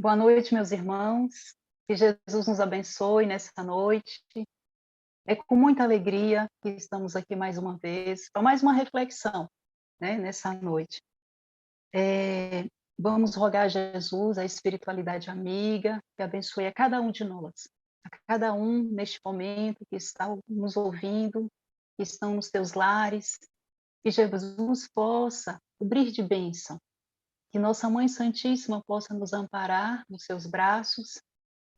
Boa noite, meus irmãos. Que Jesus nos abençoe nessa noite. É com muita alegria que estamos aqui mais uma vez, para mais uma reflexão, né, nessa noite. Vamos rogar a Jesus, a espiritualidade amiga, que abençoe a cada um de nós, a cada um neste momento que está nos ouvindo, que estão nos teus lares, que Jesus possa cobrir de bênção, que Nossa Mãe Santíssima possa nos amparar nos seus braços,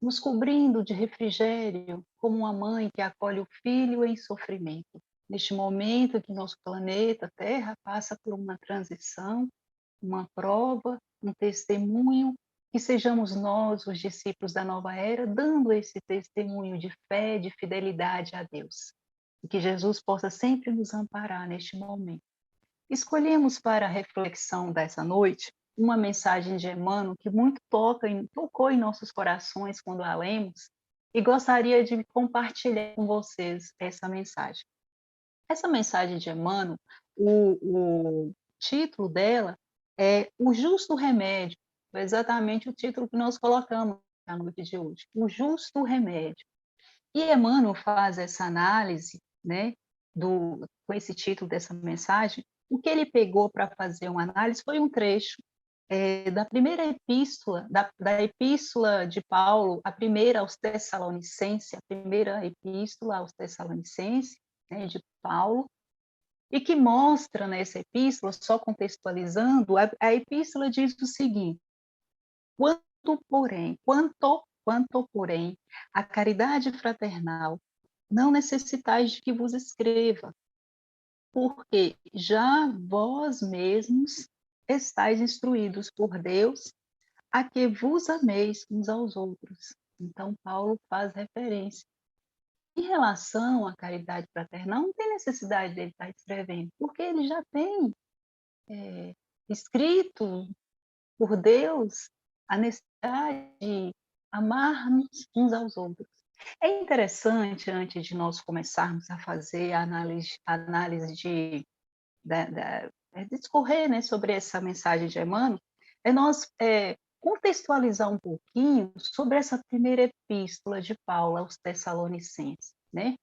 nos cobrindo de refrigério, como uma mãe que acolhe o filho em sofrimento. Neste momento que nosso planeta Terra passa por uma transição, uma prova, um testemunho, que sejamos nós, os discípulos da nova era, dando esse testemunho de fé, de fidelidade a Deus. E que Jesus possa sempre nos amparar neste momento. Escolhemos para a reflexão dessa noite uma mensagem de Emmanuel que muito tocou em nossos corações quando a lemos, e gostaria de compartilhar com vocês essa mensagem. Essa mensagem de Emmanuel, o título dela é O Justo Remédio, foi exatamente o título que nós colocamos na noite de hoje, O Justo Remédio. E Emmanuel faz essa análise, né, com esse título dessa mensagem. O que ele pegou para fazer uma análise foi um trecho da primeira epístola, da epístola de Paulo, a primeira aos Tessalonicenses, a primeira epístola aos Tessalonicenses, né, de Paulo, e que mostra nessa epístola, só contextualizando, a epístola diz o seguinte: quanto, porém, a caridade fraternal, não necessitais de que vos escreva, porque já vós mesmos estáis instruídos por Deus a que vos ameis uns aos outros. Então, Paulo faz referência. Em relação à caridade fraternal, não tem necessidade dele estar escrevendo, porque ele já tem escrito por Deus a necessidade de amar-nos uns aos outros. É interessante, antes de nós começarmos a fazer a análise de discorrer, né, sobre essa mensagem de Emmanuel, nós contextualizar um pouquinho sobre essa primeira epístola de Paulo aos Tessalonicenses, né?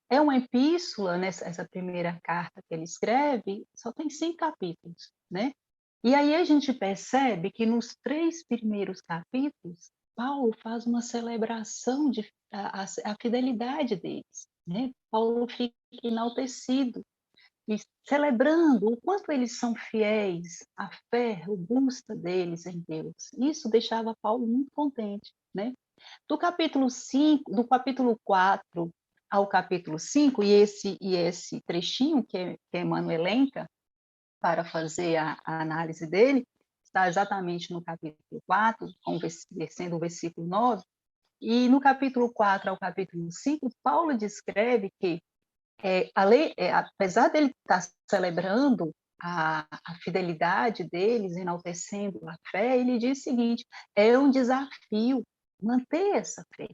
É uma epístola, nessa essa primeira carta que ele escreve, só tem 5 capítulos, né? E aí a gente percebe que nos 3 primeiros capítulos, Paulo faz uma celebração de a fidelidade deles, né? Paulo fica enaltecido e celebrando o quanto eles são fiéis à fé robusta deles em Deus. Isso deixava Paulo muito contente, né? Do capítulo 4 ao capítulo 5, e esse trechinho que Emmanuel elenca para fazer a análise dele, está exatamente no capítulo 4, sendo o versículo 9, e no capítulo 4 ao capítulo 5, Paulo descreve que apesar dele estar celebrando a fidelidade deles, enaltecendo a fé, ele diz o seguinte: é um desafio manter essa fé.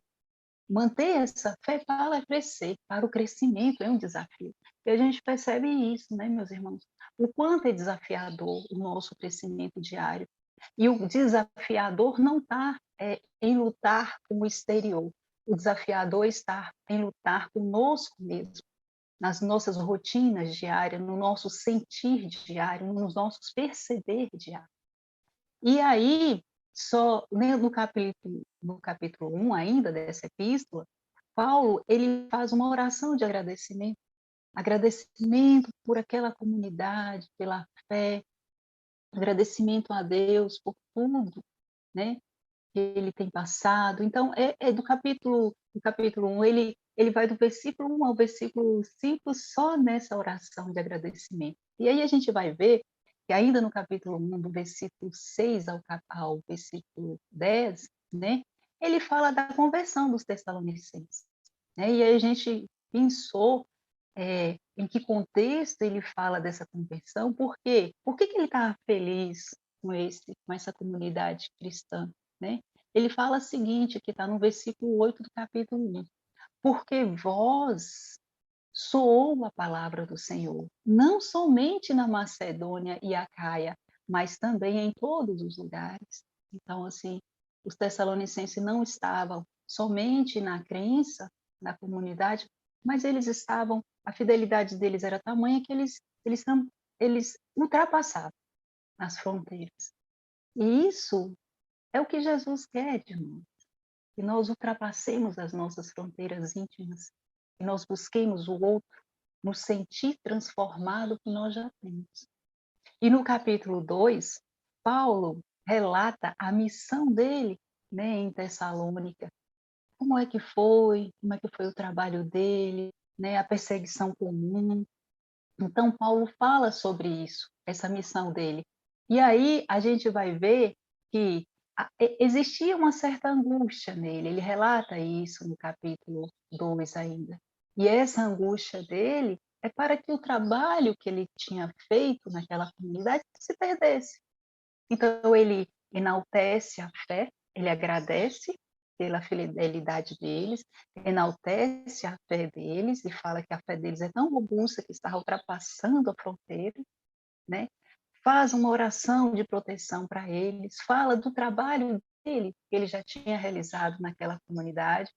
Manter essa fé para crescer, para o crescimento é um desafio. E a gente percebe isso, né, meus irmãos? O quanto é desafiador o nosso crescimento diário. E o desafiador não está em lutar com o exterior. O desafiador está em lutar conosco mesmo, nas nossas rotinas diárias, no nosso sentir diário, nos nossos perceber diário. E aí, só né, no capítulo 1 ainda dessa epístola, Paulo ele faz uma oração de agradecimento. agradecimento por aquela comunidade, pela fé, agradecimento a Deus por tudo, né, que ele tem passado. Então, é do capítulo 1, ele vai do versículo 1 ao versículo 5 só nessa oração de agradecimento. E aí a gente vai ver que ainda no capítulo 1, do versículo 6 ao versículo 10, né, ele fala da conversão dos tessalonicenses, né, e aí a gente pensou, em que contexto ele fala dessa conversão, por quê? Por que que ele estava feliz com essa comunidade cristã, né? Ele fala o seguinte, que está no versículo 8 do capítulo 1: porque vós soou a palavra do Senhor, não somente na Macedônia e Acaia, mas também em todos os lugares. Então, assim, os tessalonicenses não estavam somente na crença, na comunidade, mas eles estavam, a fidelidade deles era tamanha que eles ultrapassavam as fronteiras. E isso é o que Jesus quer de nós, que nós ultrapassemos as nossas fronteiras íntimas, que nós busquemos o outro no sentir transformado que nós já temos. E no capítulo 2, Paulo relata a missão dele, né, em Tessalônica. Como é que foi o trabalho dele, né, a perseguição comum. Então, Paulo fala sobre isso, essa missão dele. E aí a gente vai ver que existia uma certa angústia nele, ele relata isso no capítulo 2 ainda. E essa angústia dele é para que o trabalho que ele tinha feito naquela comunidade se perdesse. Então, ele enaltece a fé, ele agradece pela fidelidade deles, enaltece a fé deles e fala que a fé deles é tão robusta que está ultrapassando a fronteira, né? Faz uma oração de proteção para eles, fala do trabalho dele que ele já tinha realizado naquela comunidade,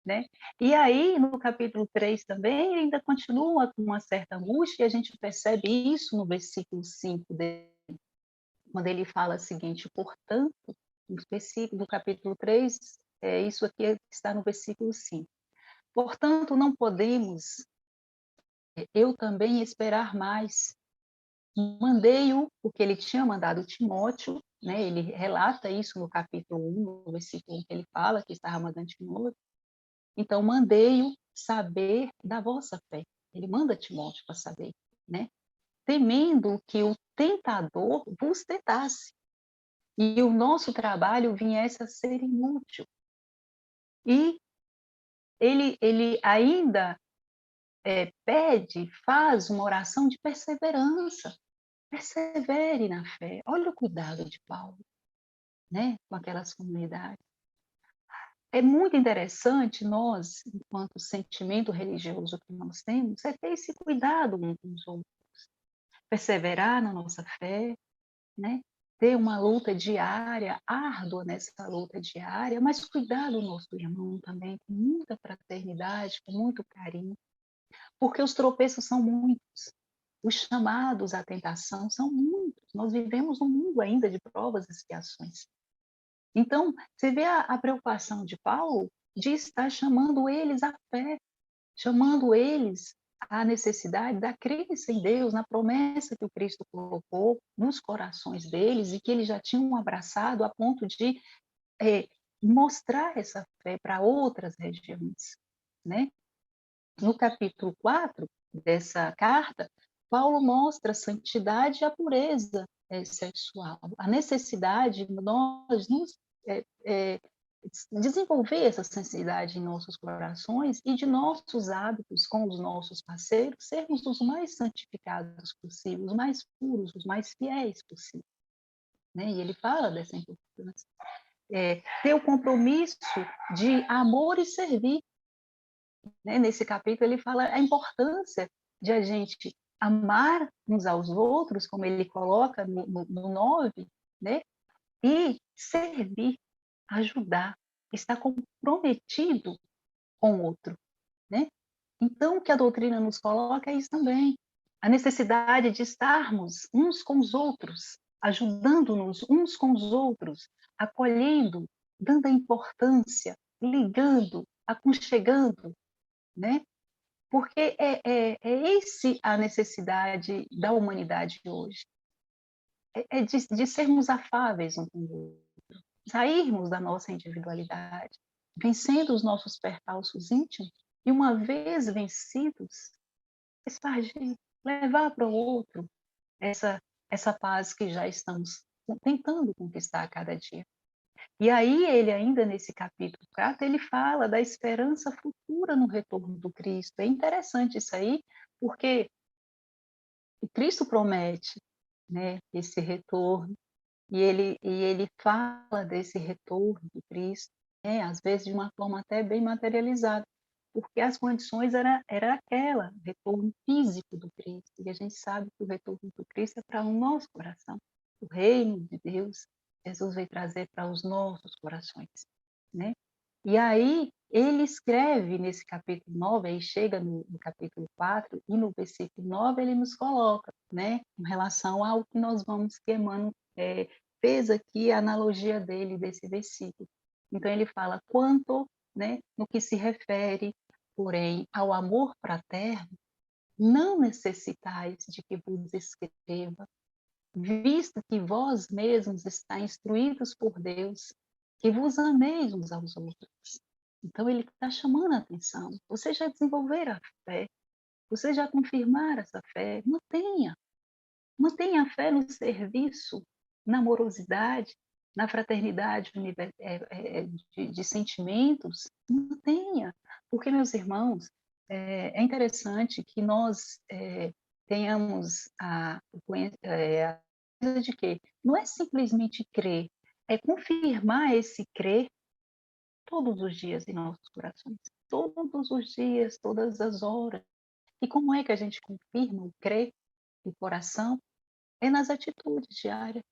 né? E aí, no capítulo 3 também, ainda continua com uma certa angústia, e a gente percebe isso no versículo 5 dele, quando ele fala o seguinte: portanto, no versículo do capítulo 3, isso aqui está no versículo 5. Portanto, não podemos, eu também, esperar mais. Mandei-o, porque ele tinha mandado Timóteo, né? Ele relata isso no capítulo 1, no versículo 1, que ele fala que estava mandando Timóteo. Então, mandei-o saber da vossa fé. Ele manda Timóteo para saber, né? Temendo que o tentador vos tentasse e o nosso trabalho viesse a ser inútil. E ele ainda pede, faz uma oração de perseverança. Persevere na fé. Olha o cuidado de Paulo, né, com aquelas comunidades. É muito interessante nós, enquanto sentimento religioso que nós temos, é ter esse cuidado uns com os outros. Perseverar na nossa fé, né? Ter uma luta diária, árdua nessa luta diária, mas cuidar do nosso irmão também, com muita fraternidade, com muito carinho, porque os tropeços são muitos, os chamados à tentação são muitos, nós vivemos um mundo ainda de provas e expiações. Então, você vê a preocupação de Paulo de estar chamando eles à fé, chamando eles à necessidade da crença em Deus, na promessa que o Cristo colocou nos corações deles e que eles já tinham abraçado a ponto de mostrar essa fé para outras regiões, né? No capítulo 4 dessa carta, Paulo mostra a santidade e a pureza sexual, a necessidade de nós nos desenvolver essa sensibilidade em nossos corações e de nossos hábitos com os nossos parceiros sermos os mais santificados possíveis, os mais puros, os mais fiéis possíveis, né? E ele fala dessa importância. Ter o compromisso de amor e servir, né? Nesse capítulo ele fala a importância de a gente amar uns aos outros, como ele coloca no 9, né? E servir, ajudar, estar comprometido com o outro, né? Então, o que a doutrina nos coloca é isso também, a necessidade de estarmos uns com os outros, ajudando-nos uns com os outros, acolhendo, dando a importância, ligando, aconchegando, né? Porque é esse a necessidade da humanidade hoje, é de sermos afáveis um com o outro, sairmos da nossa individualidade, vencendo os nossos percalços íntimos, e uma vez vencidos, espargir, levar para o outro essa paz que já estamos tentando conquistar a cada dia. E aí ele ainda nesse capítulo 4, ele fala da esperança futura no retorno do Cristo. É interessante isso aí, porque o Cristo promete, né, esse retorno, e ele fala desse retorno do Cristo, né, às vezes de uma forma até bem materializada, porque as condições era aquela, retorno físico do Cristo, e a gente sabe que o retorno do Cristo é para o nosso coração, o reino de Deus, Jesus veio trazer para os nossos corações, né? E aí ele escreve nesse capítulo 9, aí chega no capítulo 4, e no versículo 9 ele nos coloca, né, em relação ao que nós vamos, que Emmanuel fez aqui a analogia dele, desse versículo. Então ele fala, quanto, né, no que se refere, porém, ao amor fraterno, não necessitais de que vos escreva, visto que vós mesmos estáis instruídos por Deus, que vos ameis uns aos outros. Então ele está chamando a atenção. Você já desenvolver a fé, você já confirmar essa fé, mantenha a fé no serviço, na amorosidade, na fraternidade de sentimentos, mantenha. Porque, meus irmãos, é interessante que nós tenhamos a coisa de que não é simplesmente crer, é confirmar esse crer todos os dias em nossos corações, todos os dias, todas as horas. E como é que a gente confirma o crer do coração? É nas atitudes diárias,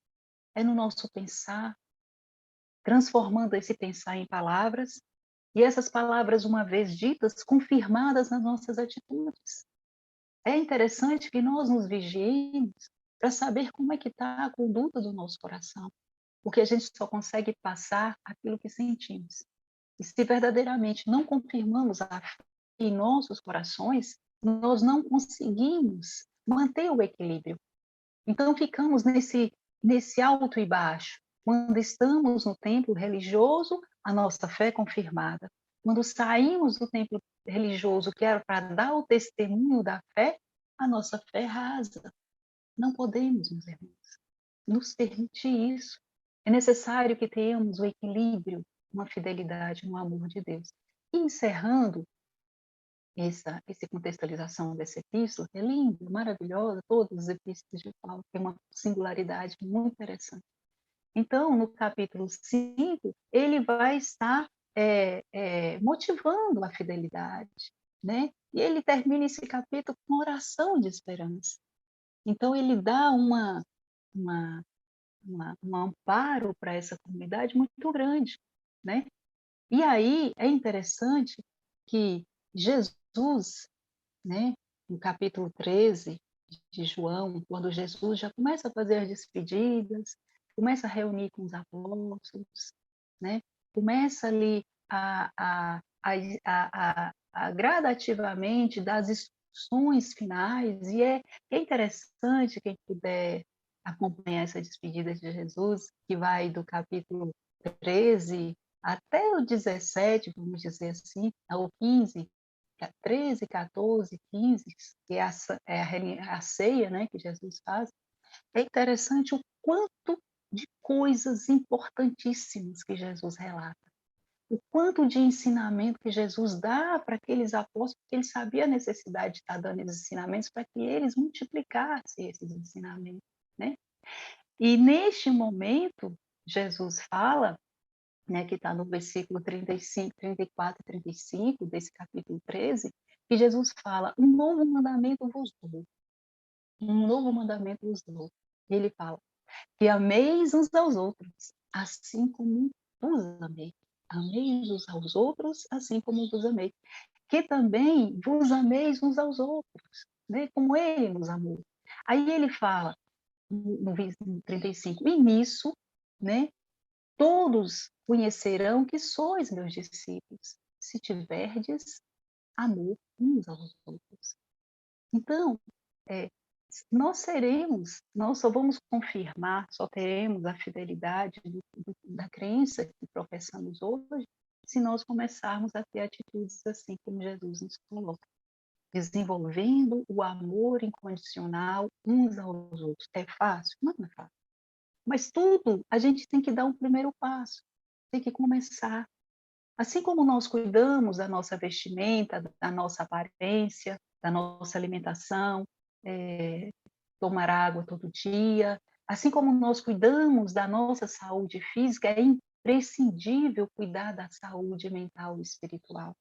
é no nosso pensar, transformando esse pensar em palavras, e essas palavras, uma vez ditas, confirmadas nas nossas atitudes. É interessante que nós nos vigiemos para saber como é que está a conduta do nosso coração, porque a gente só consegue passar aquilo que sentimos. E se verdadeiramente não confirmamos a fé em nossos corações, nós não conseguimos manter o equilíbrio. Então ficamos nesse alto e baixo. Quando estamos no templo religioso, a nossa fé é confirmada. Quando saímos do templo religioso, que era para dar o testemunho da fé, a nossa fé rasa. Não podemos, meus irmãos, nos permitir isso. É necessário que tenhamos o equilíbrio, uma fidelidade, um amor de Deus. E encerrando essa contextualização dessa epístola, é linda, maravilhosa, todas as epístolas de Paulo têm uma singularidade muito interessante. Então, no capítulo 5, ele vai estar motivando a fidelidade, né? E ele termina esse capítulo com oração de esperança. Então, ele dá uma, um amparo para essa comunidade muito grande, né? E aí é interessante que Jesus, né, no capítulo 13 de João, quando Jesus já começa a fazer as despedidas, começa a reunir com os apóstolos, né, começa ali a gradativamente dar as instruções finais, e é interessante quem puder acompanhar essa despedida de Jesus, que vai do capítulo 13 até o 17, vamos dizer assim, ao 15, 13, 14, 15, que é a ceia, né, que Jesus faz. É interessante o quanto de coisas importantíssimas que Jesus relata, o quanto de ensinamento que Jesus dá para aqueles apóstolos, porque ele sabia a necessidade de estar dando esses ensinamentos para que eles multiplicassem esses ensinamentos, né? E neste momento, Jesus fala, né, que está no versículo 35, 34 e 35 desse capítulo 13, que Jesus fala, um novo mandamento vos dou, um novo mandamento vos dou. E ele fala, que ameis uns aos outros, assim como vos amei. Ameis uns aos outros, assim como vos amei. Que também vos ameis uns aos outros, né, como ele nos amou. Aí ele fala, no 35, e nisso, né, todos conhecerão que sois meus discípulos, se tiverdes amor uns aos outros. Então, é, nós só vamos confirmar, só teremos a fidelidade da crença que professamos hoje, se nós começarmos a ter atitudes assim como Jesus nos coloca, desenvolvendo o amor incondicional uns aos outros. É fácil? Não é fácil. Mas tudo, a gente tem que dar um primeiro passo, tem que começar. Assim como nós cuidamos da nossa vestimenta, da nossa aparência, da nossa alimentação, tomar água todo dia, assim como nós cuidamos da nossa saúde física, é imprescindível cuidar da saúde mental e espiritual,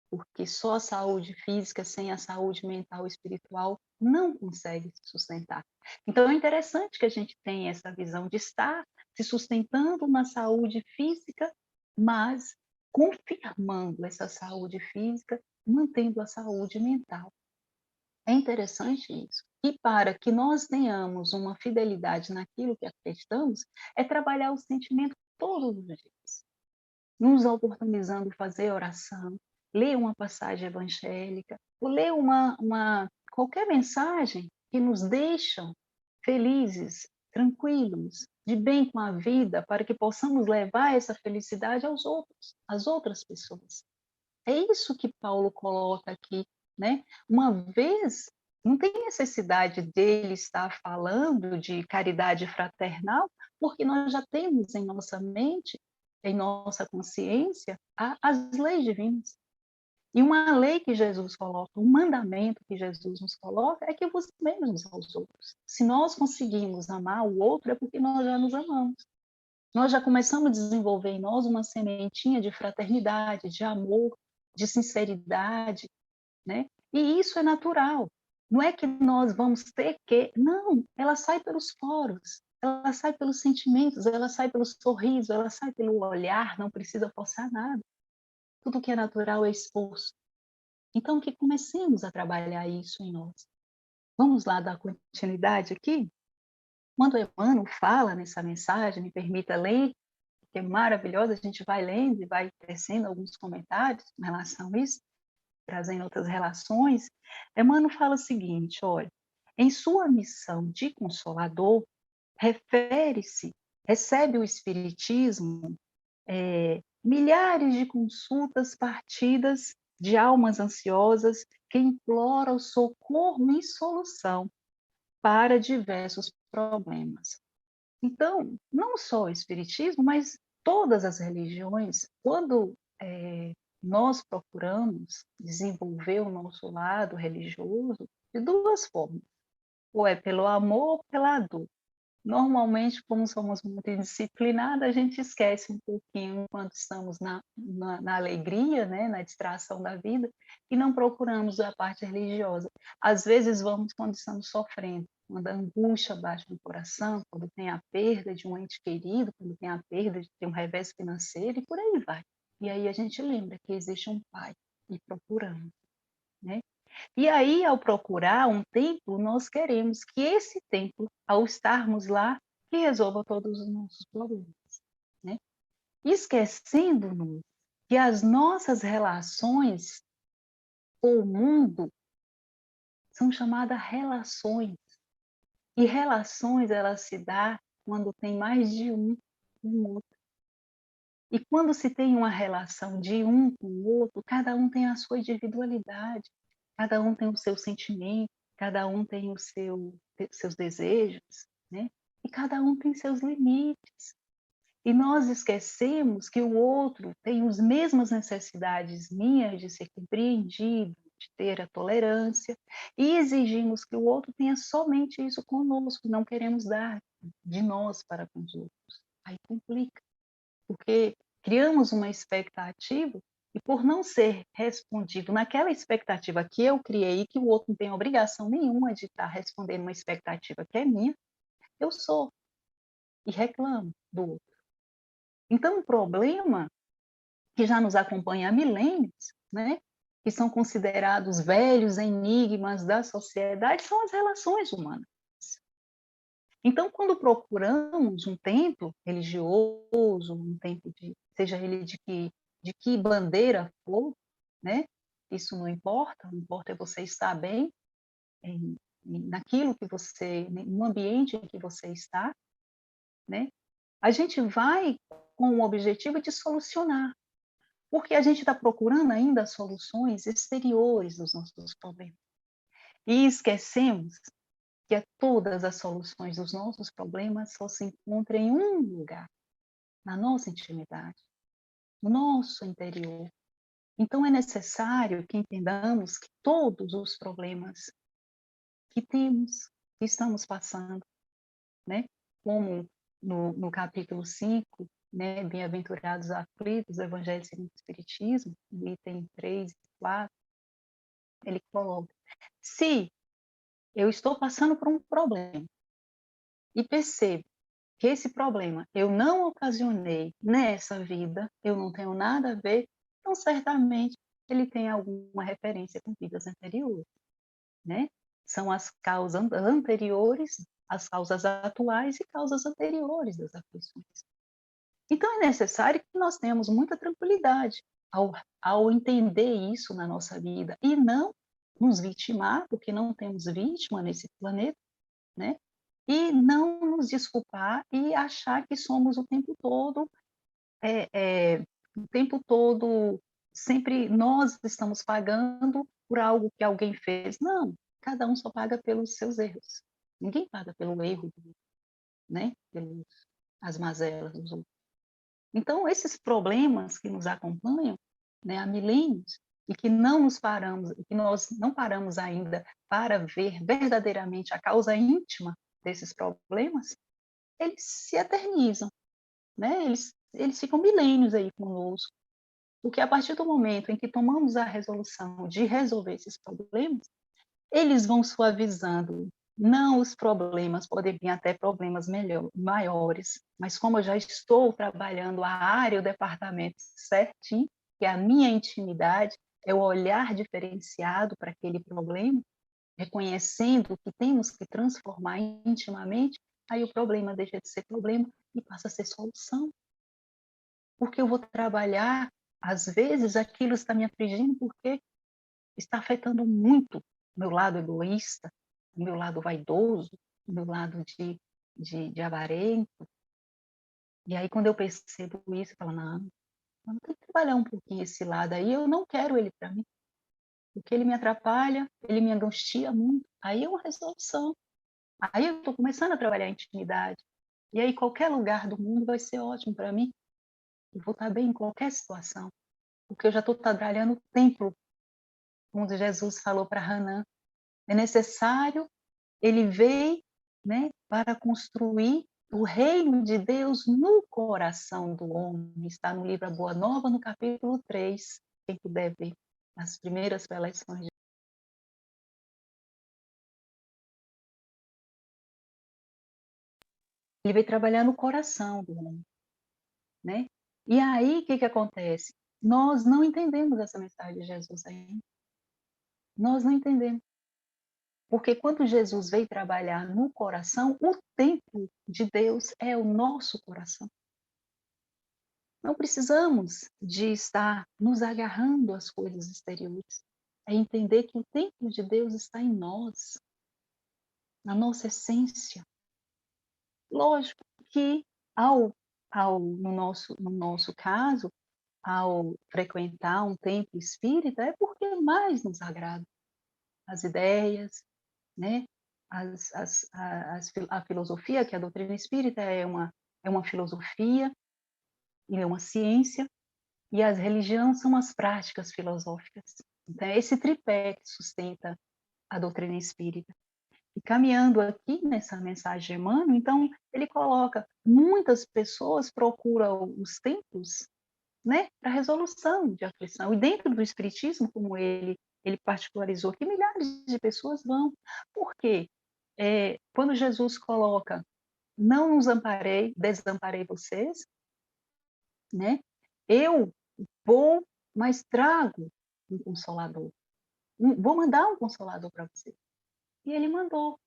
porque só a saúde física sem a saúde mental e espiritual não consegue se sustentar. Então é interessante que a gente tenha essa visão de estar se sustentando na saúde física, mas confirmando essa saúde física, mantendo a saúde mental. É interessante isso. E para que nós tenhamos uma fidelidade naquilo que acreditamos, é trabalhar o sentimento todos os dias, nos oportunizando fazer oração, ler uma passagem evangélica, ou ler qualquer mensagem que nos deixam felizes, tranquilos, de bem com a vida, para que possamos levar essa felicidade aos outros, às outras pessoas. É isso que Paulo coloca aqui, né? Uma vez, não tem necessidade dele estar falando de caridade fraternal, porque nós já temos em nossa mente, em nossa consciência, as leis divinas. E uma lei que Jesus coloca, um mandamento que Jesus nos coloca, é que vos amemos uns aos outros. Se nós conseguimos amar o outro, é porque nós já nos amamos. Nós já começamos a desenvolver em nós uma sementinha de fraternidade, de amor, de sinceridade, né? E isso é natural. Não é que nós vamos ter que, não, ela sai pelos poros, ela sai pelos sentimentos, ela sai pelo sorriso, ela sai pelo olhar, não precisa forçar nada. Tudo que é natural é exposto. Então, que comecemos a trabalhar isso em nós. Vamos lá dar continuidade aqui? Quando Emmanuel fala nessa mensagem, me permita ler, que é maravilhosa, a gente vai lendo e vai tecendo alguns comentários em relação a isso, trazendo outras relações. Emmanuel fala o seguinte, olha, em sua missão de consolador, recebe o Espiritismo milhares de consultas partidas de almas ansiosas que imploram socorro e solução para diversos problemas. Então, não só o Espiritismo, mas todas as religiões, quando nós procuramos desenvolver o nosso lado religioso de duas formas, ou é pelo amor ou pela dor. Normalmente, como somos muito indisciplinados, a gente esquece um pouquinho quando estamos na alegria, né, na distração da vida, e não procuramos a parte religiosa. Às vezes vamos quando estamos sofrendo, quando a angústia bate no coração, quando tem a perda de um ente querido, quando tem a perda de um revés financeiro, e por aí vai. E aí a gente lembra que existe um Pai, e procuramos, né? E aí, ao procurar um templo, nós queremos que esse templo, ao estarmos lá, que resolva todos os nossos problemas, né? Esquecendo-nos que as nossas relações com o mundo são chamadas relações. E relações, elas se dão quando tem mais de um outro. E quando se tem uma relação de um com o outro, cada um tem a sua individualidade, cada um tem o seu sentimento, cada um tem seus desejos, né? E cada um tem seus limites. E nós esquecemos que o outro tem as mesmas necessidades minhas de ser compreendido, de ter a tolerância, e exigimos que o outro tenha somente isso conosco, não queremos dar de nós para com os outros. Aí complica, porque criamos uma expectativa e por não ser respondido naquela expectativa que eu criei, que o outro não tem obrigação nenhuma de estar respondendo uma expectativa que é minha, eu sou e reclamo do outro. Então, o problema que já nos acompanha há milênios, né, que são considerados velhos enigmas da sociedade, são as relações humanas. Então, quando procuramos um templo religioso, um templo seja ele de que bandeira for, né, isso não importa, o que importa é você estar bem naquilo que você, no ambiente em que você está, né? A gente vai com o objetivo de solucionar, porque a gente está procurando ainda soluções exteriores dos nossos problemas. E esquecemos que todas as soluções dos nossos problemas só se encontram em um lugar, na nossa intimidade, no nosso interior. Então é necessário que entendamos que todos os problemas que temos, que estamos passando, né? Como no capítulo 5, né? Bem-aventurados aflitos, o Evangelho segundo o Espiritismo, no item 3 e 4, ele coloca: se eu estou passando por um problema e percebo que esse problema eu não ocasionei nessa vida, eu não tenho nada a ver, então certamente ele tem alguma referência com vidas anteriores, né? São as causas anteriores, as causas atuais e causas anteriores das aflições. Então é necessário que nós tenhamos muita tranquilidade ao entender isso na nossa vida e não nos vitimar, porque não temos vítima nesse planeta, né? E não nos desculpar e achar que somos o tempo todo, sempre nós estamos pagando por algo que alguém fez. Não, cada um só paga pelos seus erros. Ninguém paga pelo erro, né? Pelas as mazelas dos outros. Então, esses problemas que nos acompanham, né, há milênios, e que não nos paramos, que nós não paramos ainda para ver verdadeiramente a causa íntima desses problemas, eles se eternizam, né? Eles ficam milênios aí conosco, porque a partir do momento em que tomamos a resolução de resolver esses problemas, eles vão suavizando. Não os problemas, podem vir até problemas maiores, mas como eu já estou trabalhando a área, o departamento certinho, que é a minha intimidade, é o olhar diferenciado para aquele problema, reconhecendo que temos que transformar intimamente, aí o problema deixa de ser problema e passa a ser solução. Porque eu vou trabalhar, às vezes, aquilo está me afligindo porque está afetando muito o meu lado egoísta, o meu lado vaidoso, o meu lado de avarento. E aí, quando eu percebo isso, eu falo, não, eu tenho que trabalhar um pouquinho esse lado aí, eu não quero ele para mim, porque ele me atrapalha, ele me angustia muito. Aí é uma resolução. Aí eu estou começando a trabalhar a intimidade. E aí qualquer lugar do mundo vai ser ótimo para mim. Eu vou estar bem em qualquer situação, porque eu já estou trabalhando o templo, como Jesus falou para Hanan. É necessário, ele veio, né, para construir o reino de Deus no coração do homem. Está no livro A Boa Nova, no capítulo 3. Quem puder ver as primeiras preleções. Ele veio trabalhar no coração do homem, né? E aí, o que acontece? Nós não entendemos essa mensagem de Jesus ainda. Nós não entendemos. Porque quando Jesus veio trabalhar no coração, o templo de Deus é o nosso coração. Não precisamos de estar nos agarrando às coisas exteriores. É entender que o templo de Deus está em nós, na nossa essência. Lógico que no nosso caso, ao frequentar um templo espírita, é porque mais nos agrada as ideias, né? A filosofia, que a doutrina espírita é uma filosofia e é uma ciência, e as religiões são as práticas filosóficas. Então, é esse tripé que sustenta a doutrina espírita. E caminhando aqui nessa mensagem de Emmanuel, então, ele coloca, muitas pessoas procuram os templos, né, para resolução de aflição. E dentro do espiritismo, como ele particularizou, que milhares de pessoas vão. Por quê? Quando Jesus coloca, não nos desamparei vocês, né? Eu vou, mas trago um consolador. Vou mandar um consolador para você. E ele mandou.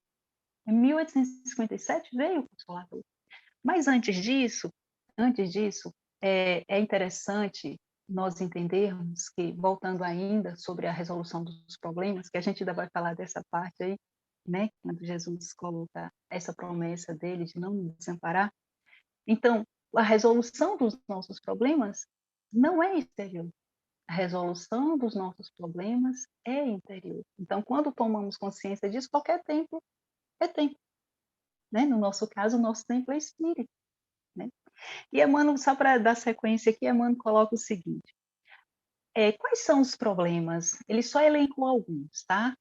Em 1857 veio o consolador. Mas antes disso, é interessante nós entendermos que, voltando ainda sobre a resolução dos problemas, que a gente ainda vai falar dessa parte aí, né, quando Jesus coloca essa promessa dele de não nos desamparar. Então, a resolução dos nossos problemas não é exterior. A resolução dos nossos problemas é interior. Então, quando tomamos consciência disso, qualquer tempo é tempo, né? No nosso caso, o nosso tempo é espírito, né? E Emmanuel, só para dar sequência aqui, Emmanuel coloca o seguinte: quais são os problemas? Ele só elencou alguns, tá?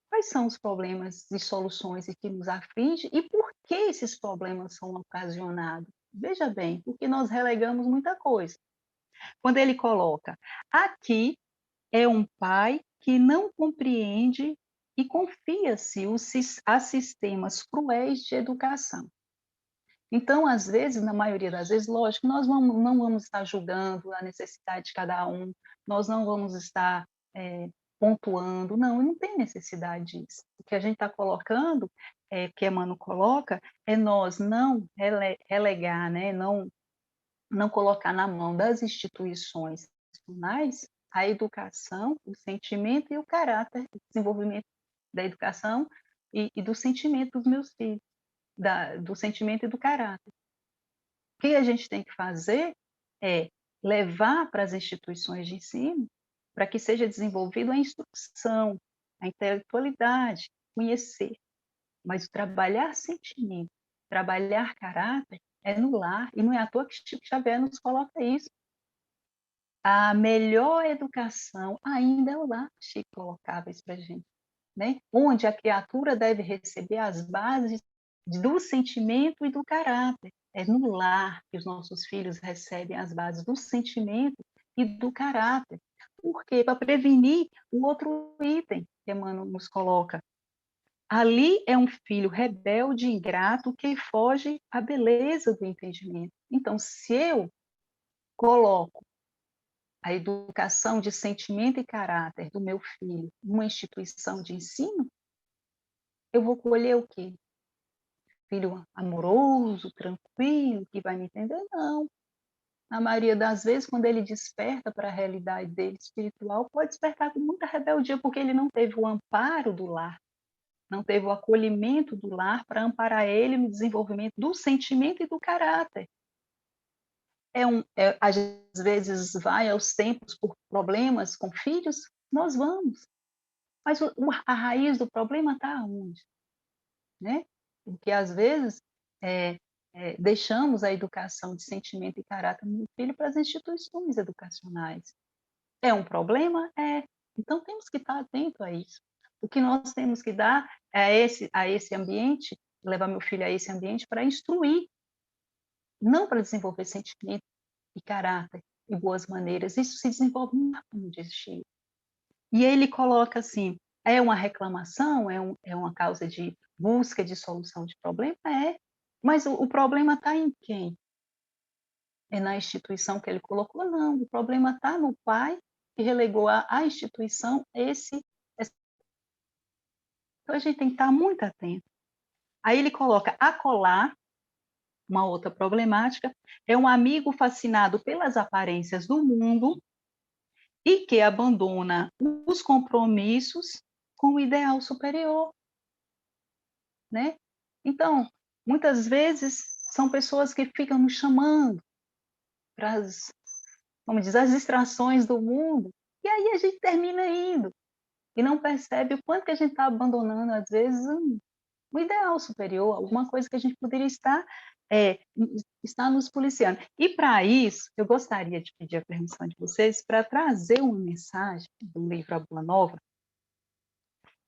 Quais são os problemas e soluções que nos afligem e por que esses problemas são ocasionados? Veja bem, porque nós relegamos muita coisa. Quando ele coloca, aqui é um pai que não compreende e confia-se a sistemas cruéis de educação. Então, às vezes, na maioria das vezes, lógico, nós não vamos estar julgando a necessidade de cada um, nós não vamos estar pontuando, não tem necessidade disso. O que a gente está colocando, que Emmanuel coloca, é nós não relegar, né, não colocar na mão das instituições nacionais a educação, o sentimento e o caráter, o desenvolvimento da educação e do sentimento dos meus filhos, do sentimento e do caráter. O que a gente tem que fazer é levar para as instituições de ensino para que seja desenvolvida a instrução, a intelectualidade, conhecer. Mas o trabalhar sentimento, trabalhar caráter é no lar, e não é à toa que Chico Xavier nos coloca isso. A melhor educação ainda é o lar, Chico colocava isso para a gente, né? Onde a criatura deve receber as bases do sentimento e do caráter. É no lar que os nossos filhos recebem as bases do sentimento e do caráter. Por quê? Para prevenir o outro item que Emmanuel nos coloca. Ali é um filho rebelde, ingrato, que foge à beleza do entendimento. Então, se eu coloco a educação de sentimento e caráter do meu filho numa instituição de ensino, eu vou colher o quê? Filho amoroso, tranquilo, que vai me entender? Não. Na maioria das vezes, quando ele desperta para a realidade dele espiritual, pode despertar com muita rebeldia, porque ele não teve o amparo do lar, não teve o acolhimento do lar para amparar ele no desenvolvimento do sentimento e do caráter. Às vezes vai aos tempos por problemas com filhos, nós vamos. Mas a raiz do problema está onde? Né? Porque às vezes deixamos a educação de sentimento e caráter no filho para as instituições educacionais. É um problema? É. Então temos que estar atento a isso. O que nós temos que dar a esse ambiente, levar meu filho a esse ambiente para instruir, não para desenvolver sentimento e caráter e boas maneiras. Isso se desenvolve no lar, como diz Chico. E ele coloca assim, é uma reclamação, é uma causa de busca de solução de problema? É. Mas o problema está em quem? É na instituição que ele colocou? Não, o problema está no pai que relegou à instituição esse. Então a gente tem que estar muito atento. Aí ele coloca acolá, uma outra problemática, é um amigo fascinado pelas aparências do mundo e que abandona os compromissos com o ideal superior, né? Então, muitas vezes são pessoas que ficam nos chamando para as, como diz, as distrações do mundo, e aí a gente termina indo e não percebe o quanto que a gente está abandonando, às vezes, um ideal superior, alguma coisa que a gente poderia estar nos policiando. E para isso, eu gostaria de pedir a permissão de vocês para trazer uma mensagem do livro A Boa Nova,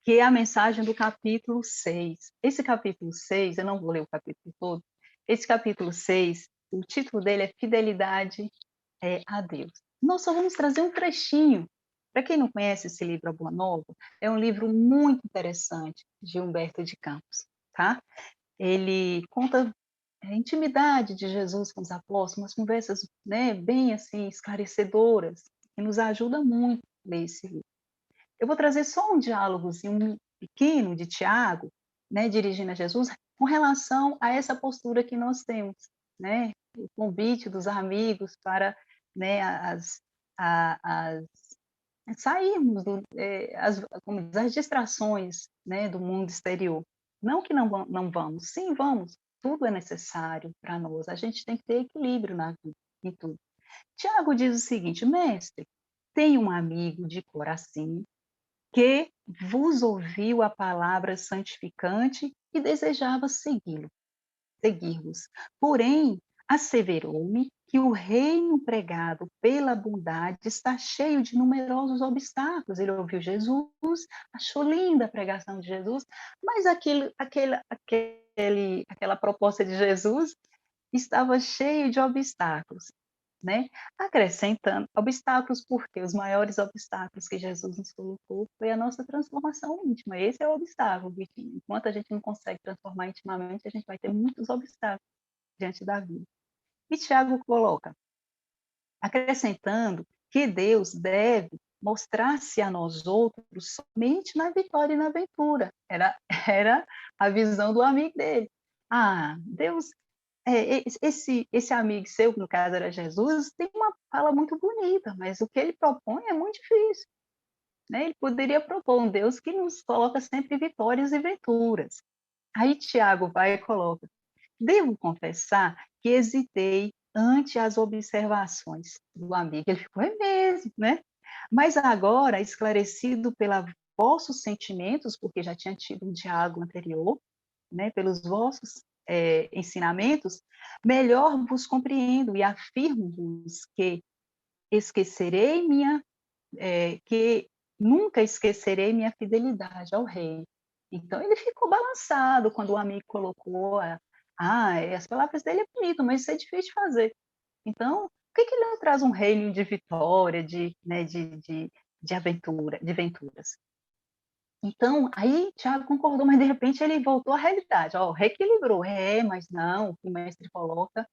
que é a mensagem do capítulo 6. Esse capítulo 6, eu não vou ler o capítulo todo, esse capítulo 6, o título dele é Fidelidade a Deus. Nós só vamos trazer um trechinho. Para quem não conhece esse livro A Boa Nova, é um livro muito interessante de Humberto de Campos, tá? Ele conta a intimidade de Jesus com os apóstolos, umas conversas, né, bem assim esclarecedoras, que nos ajuda muito a ler esse livro. Eu vou trazer só um diálogozinho pequeno de Tiago, né, dirigindo a Jesus, com relação a essa postura que nós temos, né, o convite dos amigos para, né, a sairmos como diz, as distrações, né, do mundo exterior. Não que não vamos, sim, vamos. Tudo é necessário para nós. A gente tem que ter equilíbrio na vida, em tudo. Tiago diz o seguinte: mestre, tem um amigo de coração que vos ouviu a palavra santificante e desejava seguir-vos. Porém, asseverou-me que o reino pregado pela bondade está cheio de numerosos obstáculos. Ele ouviu Jesus, achou linda a pregação de Jesus, mas aquela proposta de Jesus estava cheio de obstáculos, né? Acrescentando obstáculos, porque os maiores obstáculos que Jesus nos colocou foi a nossa transformação íntima. Esse é o obstáculo, que enquanto a gente não consegue transformar intimamente, a gente vai ter muitos obstáculos diante da vida. E Tiago coloca, acrescentando que Deus deve mostrar-se a nós outros somente na vitória e na aventura. Era a visão do amigo dele. Ah, Deus, esse amigo seu, que no caso era Jesus, tem uma fala muito bonita, mas o que ele propõe é muito difícil. Né? Ele poderia propor um Deus que nos coloca sempre vitórias e venturas. Aí Tiago vai e coloca, devo confessar que hesitei ante as observações do amigo. Ele ficou, é mesmo, né? Mas agora, esclarecido pelos vossos sentimentos, porque já tinha tido um diálogo anterior, né, pelos vossos ensinamentos, melhor vos compreendo e afirmo-vos que esquecerei que nunca esquecerei minha fidelidade ao rei. Então ele ficou balançado quando o amigo colocou as palavras dele é bonito, mas isso é difícil de fazer. Então, por que ele não traz um reino de vitória, né, de aventura, de venturas? Então, aí Tiago concordou, mas de repente ele voltou à realidade, reequilibrou. Mas não, o que o mestre coloca,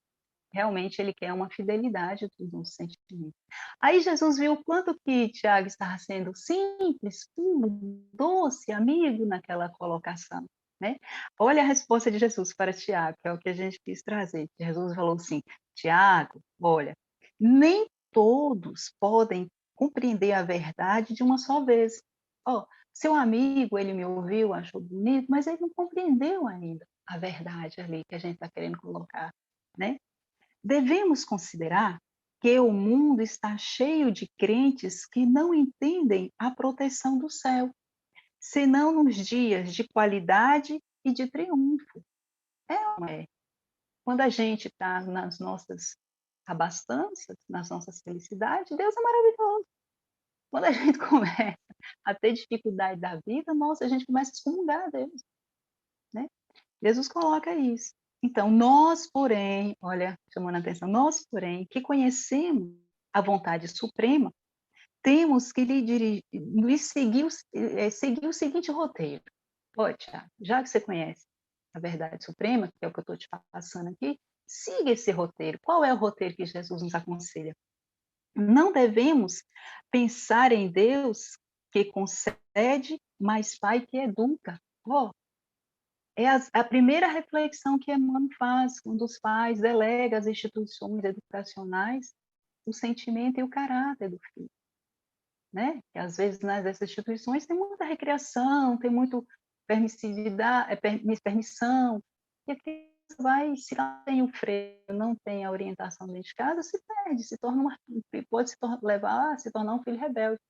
realmente ele quer uma fidelidade dos nossos sentimentos. Aí Jesus viu o quanto que Tiago estava sendo simples, puro, doce, amigo naquela colocação. Né? Olha a resposta de Jesus para Tiago, que é o que a gente quis trazer. Jesus falou assim, Tiago, olha, nem todos podem compreender a verdade de uma só vez. Seu amigo, ele me ouviu, achou bonito, mas ele não compreendeu ainda a verdade ali que a gente está querendo colocar, né? Devemos considerar que o mundo está cheio de crentes que não entendem a proteção do céu, senão nos dias de qualidade e de triunfo. Ou não é? Quando a gente está nas nossas abastanças, nas nossas felicidades, Deus é maravilhoso. Quando a gente começa a ter dificuldade da vida, nossa, a gente começa a excomungar a Deus, né? Jesus coloca isso. Então, nós, porém, olha, chamando a atenção, nós, porém, que conhecemos a vontade suprema, temos que seguir o seguinte roteiro. Olha, Tiago, já que você conhece a verdade suprema, que é o que eu estou te passando aqui, siga esse roteiro. Qual é o roteiro que Jesus nos aconselha? Não devemos pensar em Deus que concede, mas Pai que educa. É a primeira reflexão que Emmanuel faz quando os pais delegam às instituições educacionais o sentimento e o caráter do filho. Né? Que às vezes nessas instituições tem muita recreação, tem muito permissividade, permissão, e a criança vai, se não tem o freio, não tem a orientação dentro de casa, se perde, pode levar a se tornar um filho rebelde.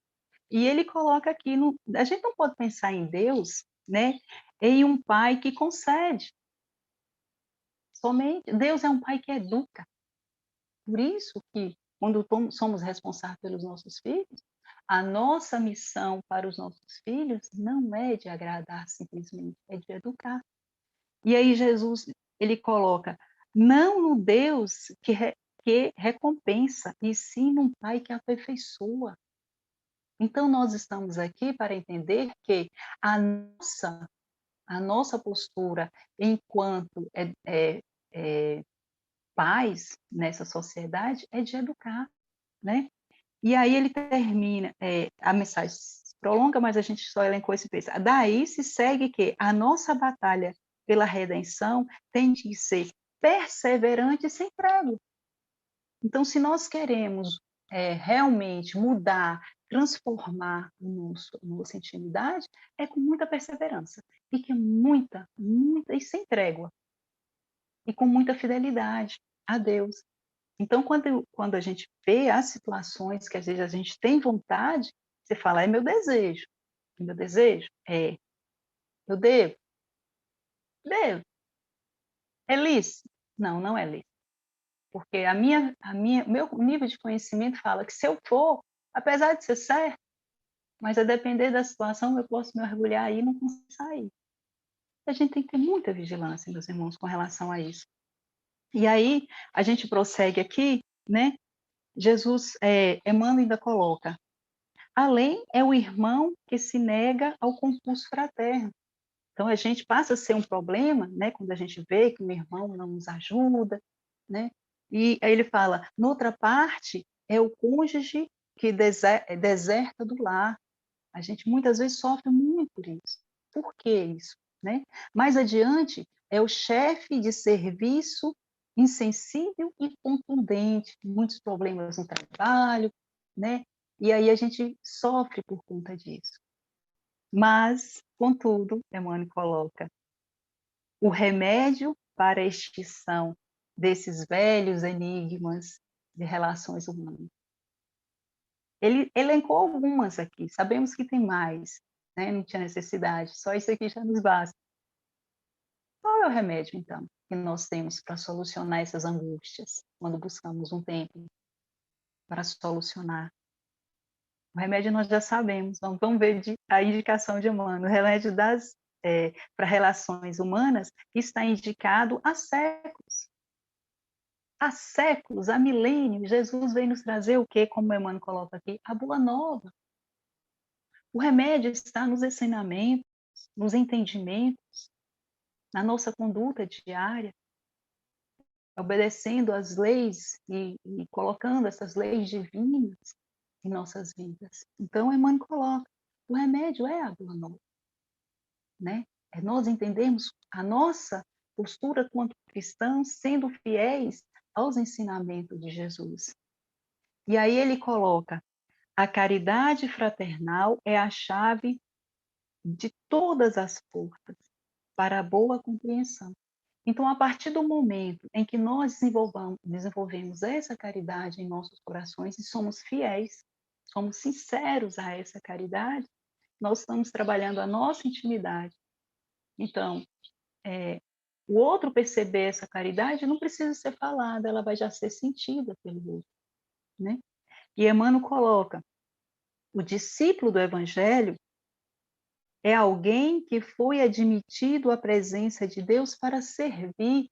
E ele coloca aqui, a gente não pode pensar em Deus, né, em um pai que concede. Somente Deus é um pai que educa. Por isso que, quando somos responsáveis pelos nossos filhos, a nossa missão para os nossos filhos não é de agradar simplesmente, é de educar. E aí Jesus, ele coloca, não no Deus que recompensa, e sim num pai que aperfeiçoa. Então, nós estamos aqui para entender que a nossa postura enquanto pais nessa sociedade é de educar, né? E aí ele termina, a mensagem se prolonga, mas a gente só elencou esse texto. Daí se segue que a nossa batalha pela redenção tem de ser perseverante e sem tréguas. Então, se nós queremos realmente mudar, transformar a nossa intimidade, é com muita perseverança, e que e sem trégua, e com muita fidelidade a Deus. Então, quando a gente vê as situações que às vezes a gente tem vontade, você fala: "É meu desejo". "É meu desejo?". "É". "Eu devo?". "Devo". "É lícito?". "Não, não é lícito". Porque meu nível de conhecimento fala que se eu for, apesar de ser certo, mas a depender da situação, eu posso me orgulhar aí e não conseguir sair. A gente tem que ter muita vigilância, meus irmãos, com relação a isso. E aí, a gente prossegue aqui, né, Jesus, Emmanuel ainda coloca: "Além é o irmão que se nega ao concurso fraterno". Então a gente passa a ser um problema, né, quando a gente vê que um irmão não nos ajuda, né, e aí ele fala: "Noutra parte, é o cônjuge que deserta do lar". A gente muitas vezes sofre muito por isso. Por que isso, né? Mais adiante, é o chefe de serviço insensível e contundente, muitos problemas no trabalho, né? E aí a gente sofre por conta disso. Mas, contudo, Emmanuel coloca, o remédio para a extinção desses velhos enigmas de relações humanas. Ele elencou algumas aqui, sabemos que tem mais, né, não tinha necessidade, só isso aqui já nos basta. Qual é o remédio, então, que nós temos para solucionar essas angústias, quando buscamos um tempo para solucionar? O remédio nós já sabemos, vamos ver a indicação de Emmanuel. O remédio para relações humanas está indicado há séculos. Há séculos, há milênios, Jesus veio nos trazer o quê? Como Emmanuel coloca aqui, a boa nova. O remédio está nos ensinamentos, nos entendimentos, na nossa conduta diária, obedecendo às leis e colocando essas leis divinas em nossas vidas. Então, Emmanuel coloca, o remédio é a boa nova, né? É nós entendermos a nossa postura quanto cristãos, sendo fiéis aos ensinamentos de Jesus. E aí ele coloca, a caridade fraternal é a chave de todas as portas para a boa compreensão. Então, a partir do momento em que nós desenvolvemos essa caridade em nossos corações e somos fiéis, somos sinceros a essa caridade, nós estamos trabalhando a nossa intimidade. Então, o outro perceber essa caridade não precisa ser falada, ela vai já ser sentida pelo outro, né? E Emmanuel coloca, o discípulo do Evangelho é alguém que foi admitido à presença de Deus para servir.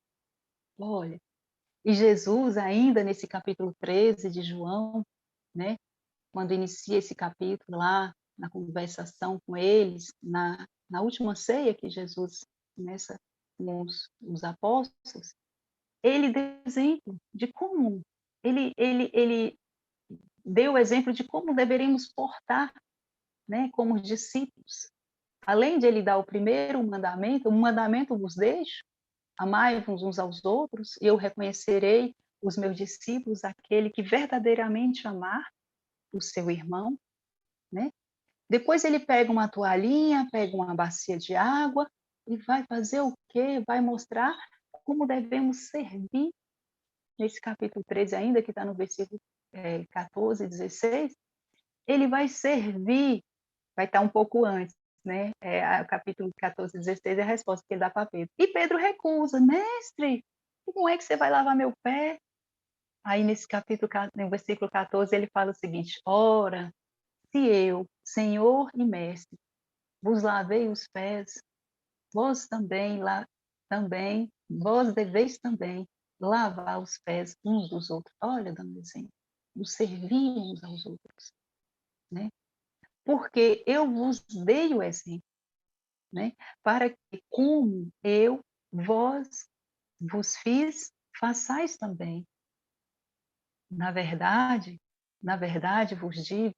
Olha, e Jesus, ainda nesse capítulo 13 de João, né, quando inicia esse capítulo lá, na conversação com eles, na última ceia que Jesus começa com os apóstolos, ele deu exemplo de como, ele deu o exemplo de como deveríamos portar, né, como discípulos. Além de ele dar o mandamento vos deixo, amai-vos uns aos outros, e eu reconhecerei os meus discípulos, aquele que verdadeiramente amar o seu irmão, né? Depois ele pega uma toalhinha, pega uma bacia de água e vai fazer o quê? Vai mostrar como devemos servir. Nesse capítulo 13 ainda, que está no versículo 14 e 16, ele vai servir, vai estar um pouco antes, né? O capítulo 14 e 16 é a resposta que ele dá para Pedro. E Pedro recusa, mestre, como é que você vai lavar meu pé? Aí nesse capítulo, no versículo 14, ele fala o seguinte, ora, se eu, Senhor e Mestre, vos lavei os pés, vós vós deveis também lavar os pés uns dos outros. Olha, dando exemplo, nos servir uns aos outros, né? Porque eu vos dei o exemplo, né? Para que como eu, vós, vos fiz, façais também. Na verdade vos digo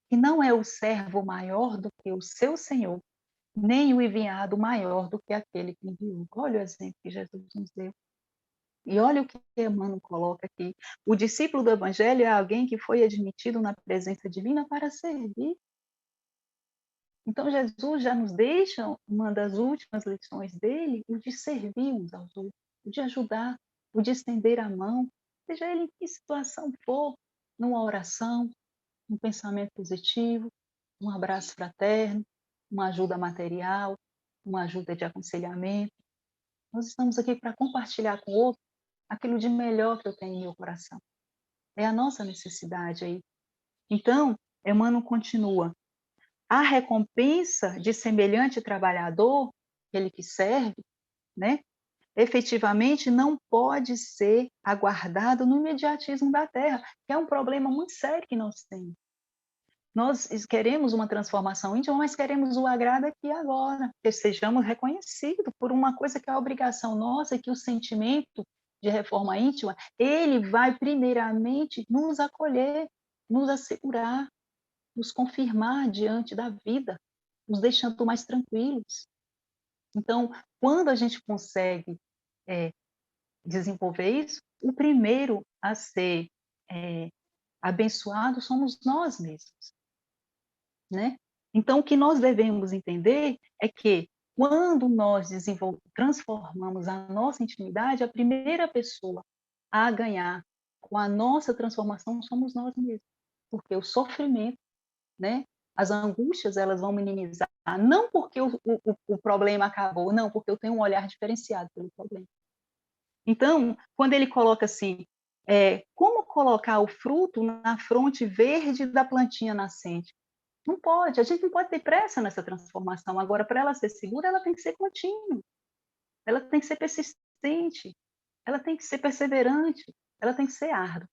que não é o servo maior do que o seu senhor, nem o enviado maior do que aquele que enviou. Olha o exemplo que Jesus nos deu. E olha o que Emmanuel coloca aqui. O discípulo do Evangelho é alguém que foi admitido na presença divina para servir. Então, Jesus já nos deixa uma das últimas lições dele, o de servir uns aos outros, o de ajudar, o de estender a mão, seja ele em que situação for, numa oração, um pensamento positivo, um abraço fraterno, uma ajuda material, uma ajuda de aconselhamento. Nós estamos aqui para compartilhar com o outro aquilo de melhor que eu tenho em meu coração. É a nossa necessidade aí. Então, Emmanuel continua. A recompensa de semelhante trabalhador, aquele que serve, né, efetivamente não pode ser aguardado no imediatismo da terra, que é um problema muito sério que nós temos. Nós queremos uma transformação íntima, mas queremos o agrado aqui e agora, que sejamos reconhecidos por uma coisa que é obrigação nossa, que o sentimento de reforma íntima, ele vai primeiramente nos acolher, nos assegurar, nos confirmar diante da vida, nos deixando mais tranquilos. Então, quando a gente consegue desenvolver isso, o primeiro a ser abençoado somos nós mesmos, né? Então, o que nós devemos entender é que quando nós transformamos a nossa intimidade, a primeira pessoa a ganhar com a nossa transformação somos nós mesmos, porque o sofrimento, né? As angústias, elas vão minimizar, não porque o problema acabou, não, porque eu tenho um olhar diferenciado pelo problema. Então, quando ele coloca assim, como colocar o fruto na fronte verde da plantinha nascente? Não pode, a gente não pode ter pressa nessa transformação. Agora, para ela ser segura, ela tem que ser contínua, ela tem que ser persistente, ela tem que ser perseverante, ela tem que ser árdua,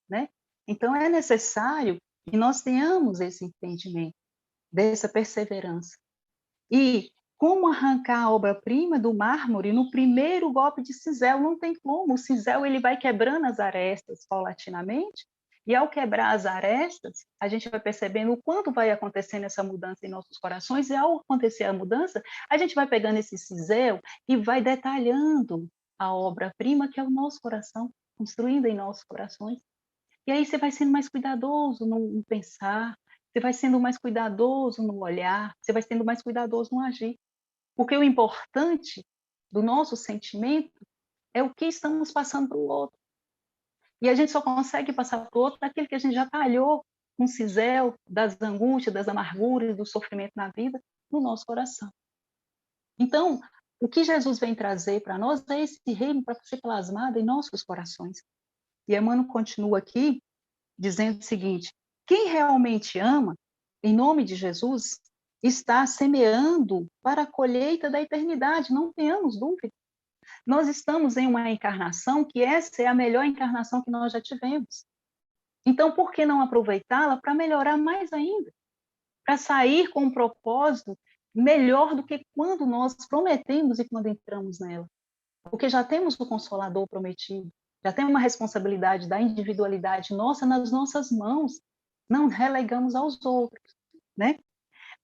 né? Então, é necessário que nós tenhamos esse entendimento, dessa perseverança. E como arrancar a obra-prima do mármore no primeiro golpe de cisel? Não tem como. O cisel ele vai quebrando as arestas paulatinamente, e ao quebrar as arestas, a gente vai percebendo o quanto vai acontecendo essa mudança em nossos corações, e ao acontecer a mudança, a gente vai pegando esse cisel e vai detalhando a obra-prima que é o nosso coração, construindo em nossos corações. E aí você vai sendo mais cuidadoso no pensar, você vai sendo mais cuidadoso no olhar, você vai sendo mais cuidadoso no agir. Porque o importante do nosso sentimento é o que estamos passando para o outro. E a gente só consegue passar para o outro aquilo que a gente já talhou com o cisel das angústias, das amarguras, do sofrimento na vida, no nosso coração. Então, o que Jesus vem trazer para nós é esse reino para ser plasmado em nossos corações. E Emmanuel continua aqui, dizendo o seguinte: quem realmente ama, em nome de Jesus, está semeando para a colheita da eternidade, não tenhamos dúvida. Nós estamos em uma encarnação que essa é a melhor encarnação que nós já tivemos. Então, por que não aproveitá-la para melhorar mais ainda? Para sair com um propósito melhor do que quando nós prometemos e quando entramos nela. Porque já temos o Consolador prometido, já temos uma responsabilidade da individualidade nossa nas nossas mãos, não relegamos aos outros, né?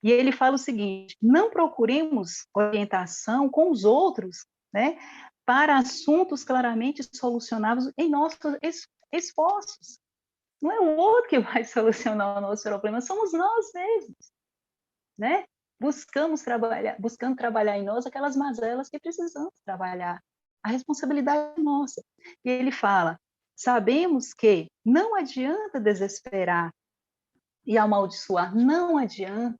E ele fala o seguinte: não procuremos orientação com os outros, né, para assuntos claramente solucionáveis em nossos esforços. Não é o outro que vai solucionar o nosso problema, somos nós mesmos, né? Buscando trabalhar em nós aquelas mazelas que precisamos trabalhar. A responsabilidade é nossa. E ele fala: sabemos que não adianta desesperar e amaldiçoar, não adianta.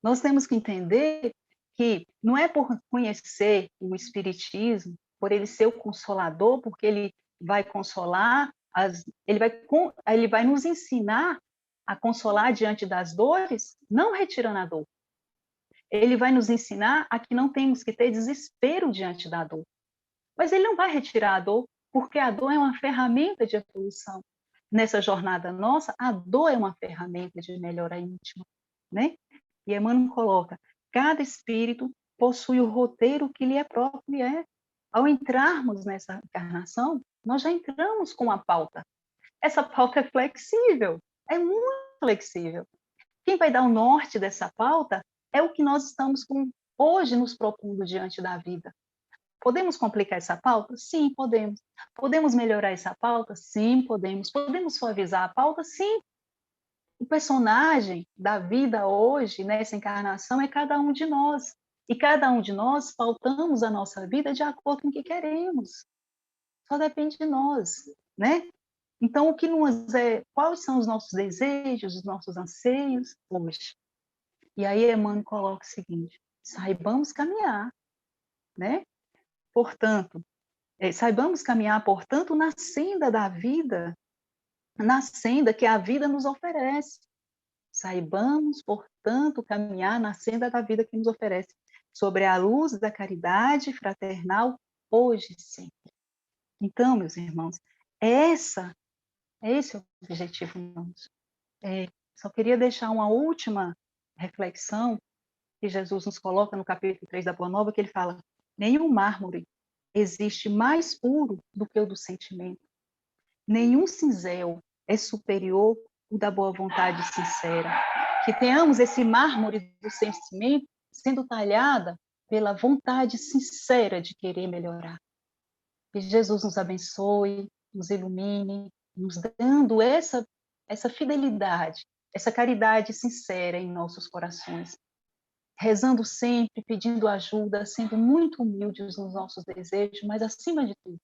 Nós temos que entender que não é por conhecer o Espiritismo, por ele ser o consolador, porque ele vai consolar, ele vai nos ensinar a consolar diante das dores, não retirando a dor. Ele vai nos ensinar a que não temos que ter desespero diante da dor. Mas ele não vai retirar a dor, porque a dor é uma ferramenta de evolução. Nessa jornada nossa, a dor é uma ferramenta de melhora íntima, né? E Emmanuel coloca: cada espírito possui o roteiro que lhe é próprio e é. Ao entrarmos nessa encarnação, nós já entramos com uma pauta. Essa pauta é flexível, é muito flexível. Quem vai dar o norte dessa pauta é o que nós estamos hoje nos propondo diante da vida. Podemos complicar essa pauta? Sim, podemos. Podemos melhorar essa pauta? Sim, podemos. Podemos suavizar a pauta? Sim. O personagem da vida hoje, nessa encarnação, é cada um de nós. E cada um de nós pautamos a nossa vida de acordo com o que queremos. Só depende de nós, né? Então, o que nos quais são os nossos desejos, os nossos anseios hoje? E aí Emmanuel coloca o seguinte: saibamos caminhar, né? Portanto, saibamos caminhar, portanto, na senda da vida, na senda que a vida nos oferece. Saibamos, portanto, caminhar na senda da vida que nos oferece, sobre a luz da caridade fraternal, hoje e sempre. Então, meus irmãos, essa, esse é o objetivo nosso. Só queria deixar uma última reflexão que Jesus nos coloca no capítulo 3 da Boa Nova, que ele fala: nenhum mármore existe mais puro do que o do sentimento. Nenhum cinzel é superior ao da boa vontade sincera. Que tenhamos esse mármore do sentimento sendo talhada pela vontade sincera de querer melhorar. Que Jesus nos abençoe, nos ilumine, nos dando essa fidelidade, essa caridade sincera em nossos corações. Rezando sempre, pedindo ajuda, sendo muito humildes nos nossos desejos, mas acima de tudo,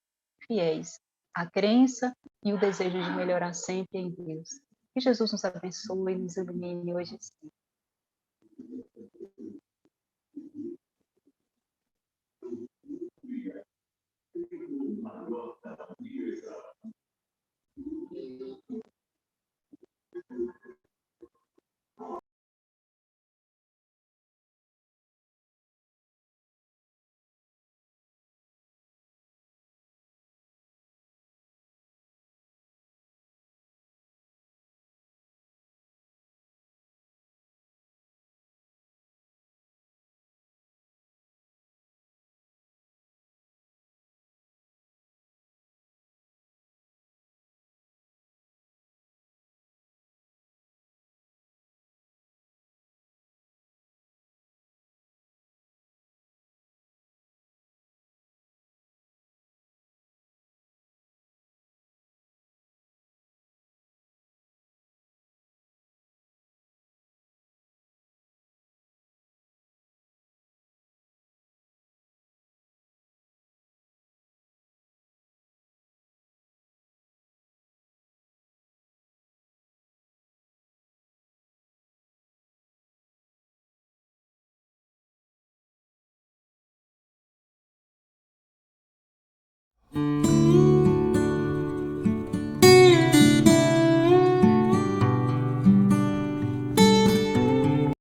fiéis à crença e o desejo de melhorar sempre em Deus. Que Jesus nos abençoe e nos ilumine hoje e sempre.